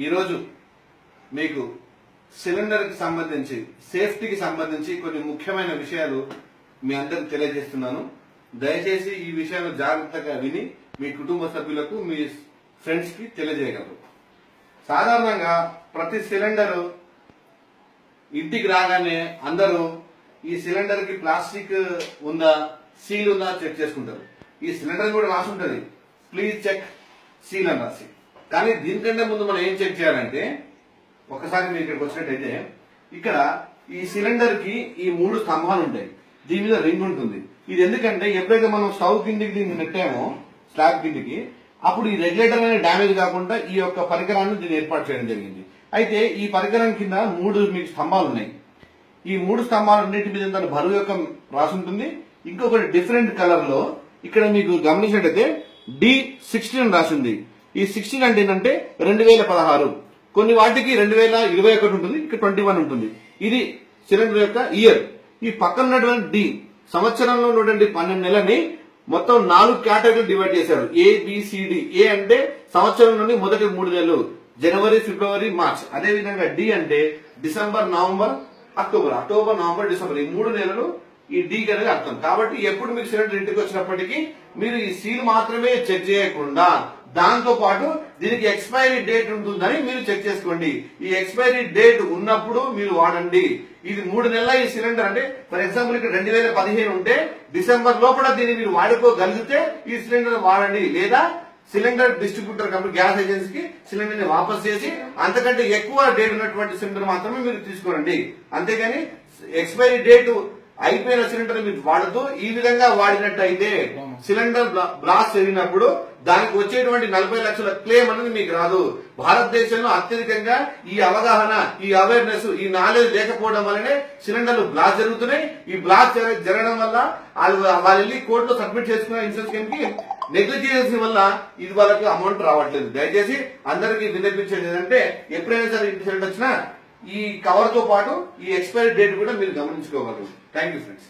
ఈరోజు మీకు సిలిండర్కి సంబంధించి సేఫ్టీకి సంబంధించి కొన్ని ముఖ్యమైన విషయాలు మీ అందరికి తెలియజేస్తున్నాను. దయచేసి ఈ విషయాలు జాగ్రత్తగా విని మీ కుటుంబ సభ్యులకు మీ ఫ్రెండ్స్ కి తెలియజేయగలరు. సాధారణంగా ప్రతి సిలిండర్ ఇంటికి రాగానే అందరూ ఈ సిలిండర్ కి ప్లాస్టిక్ ఉందా, సీల్ ఉందా చెక్ చేసుకుంటారు. ఈ సిలిండర్ కూడా రాసి ఉంటుంది, ప్లీజ్ చెక్ సీల్ అని రాసి. కానీ దీనికంటే ముందు మనం ఏం చెక్ చేయాలంటే, ఒకసారి మీరు ఇక్కడికి వచ్చినట్టయితే ఇక్కడ ఈ సిలిండర్ కి ఈ 3 స్తంభాలు ఉంటాయి, దీని మీద రింగ్ ఉంటుంది. ఇది ఎందుకంటే ఎప్పుడైతే మనం స్టవ్ కిందికి దీన్ని నెట్టామో స్లాబ్ కిందికి, అప్పుడు ఈ రెగ్యులేటర్ అనేది డ్యామేజ్ కాకుండా ఈ యొక్క పరికరాన్ని దీన్ని ఏర్పాటు చేయడం జరిగింది. అయితే ఈ పరికరం కింద 3 మీకు స్తంభాలు ఉన్నాయి. ఈ 3 స్తంభాలన్నింటి మీద దాని బరువు యొక్క రాసి ఉంటుంది. ఇంకొకటి డిఫరెంట్ కలర్ లో ఇక్కడ మీకు గమనించినట్టయితే D16 రాసింది. ఈ 16 అంటే ఏంటంటే 2016. కొన్ని వాటికి 2021 ఉంటుంది, ఇక్కడ 21 ఉంటుంది. ఇది సిలిండర్ యొక్క ఇయర్. ఈ పక్కన ఉన్నటువంటి డి సంవత్సరంలో ఉన్నటువంటి 12 నెలలని మొత్తం 4 కేటగిరీలు డివైడ్ చేశారు, ABCD. ఏ అంటే సంవత్సరంలోని మొదటి 3 నెలలు, జనవరి, ఫిబ్రవరి, మార్చ్. అదే విధంగా డి అంటే December, November, October. October, November, December ఈ 3 నెలలు ఈ డి అనేది అర్థం. కాబట్టి ఎప్పుడు మీకు సిలిండర్ ఇంటికి వచ్చినప్పటికీ మీరు ఈ సీల్ మాత్రమే చెక్ చేయకుండా దాంతో పాటు దీనికి ఎక్స్పైరీ డేట్ ఉంటుందని మీరు చెక్ చేసుకోండి. ఈ ఎక్స్పైరీ డేట్ ఉన్నప్పుడు మీరు వాడండి. ఇది 3 నెలల ఈ సిలిండర్ అంటే ఫర్ ఎగ్జాంపుల్ ఇక్కడ 2015 ఉంటే డిసెంబర్ లోపల దీన్ని మీరు వాడుకోగలిగితే ఈ సిలిండర్ వాడండి. లేదా సిలిండర్ డిస్ట్రిబ్యూటర్ కంపెనీ గ్యాస్ ఏజెన్సీకి సిలిండర్ ని వాపస్ చేసి అంతకంటే ఎక్కువ డేట్ ఉన్నటువంటి సిలిండర్ మాత్రమే మీరు తీసుకోండి. అంతేగాని ఎక్స్పైరీ డేట్ అయిపోయిన సిలిండర్ మీరు వాడుతూ ఈ విధంగా వాడినట్టయితే సిలిండర్ బ్లాస్ట్ జరిగినప్పుడు దానికి వచ్చేటువంటి 40 లక్షల క్లెయిమ్ అనేది మీకు రాదు. భారతదేశంలో అత్యధికంగా ఈ అవగాహన, ఈ అవేర్నెస్, ఈ నాలెడ్జ్ లేకపోవడం వల్లనే సిలిండర్లు బ్లాస్ట్ జరుగుతున్నాయి. ఈ బ్లాస్ట్ జరగడం వల్ల వాళ్ళు వెళ్ళి కోర్టులో సబ్మిట్ చేసుకున్న ఇన్సూరెన్స్ కి నెగ్లిజెన్స్ వల్ల ఇది వాళ్ళకి అమౌంట్ రావట్లేదు. దయచేసి అందరికీ విన్నపించేది ఏంటంటే ఎప్పుడైనా సరే ఇంటి సిలిండర్ వచ్చినా ఈ కవర్ తో పాటు ఈ ఎక్స్పైరీ డేట్ కూడా మీరు గమనించుకోగలరు. Thank you friends.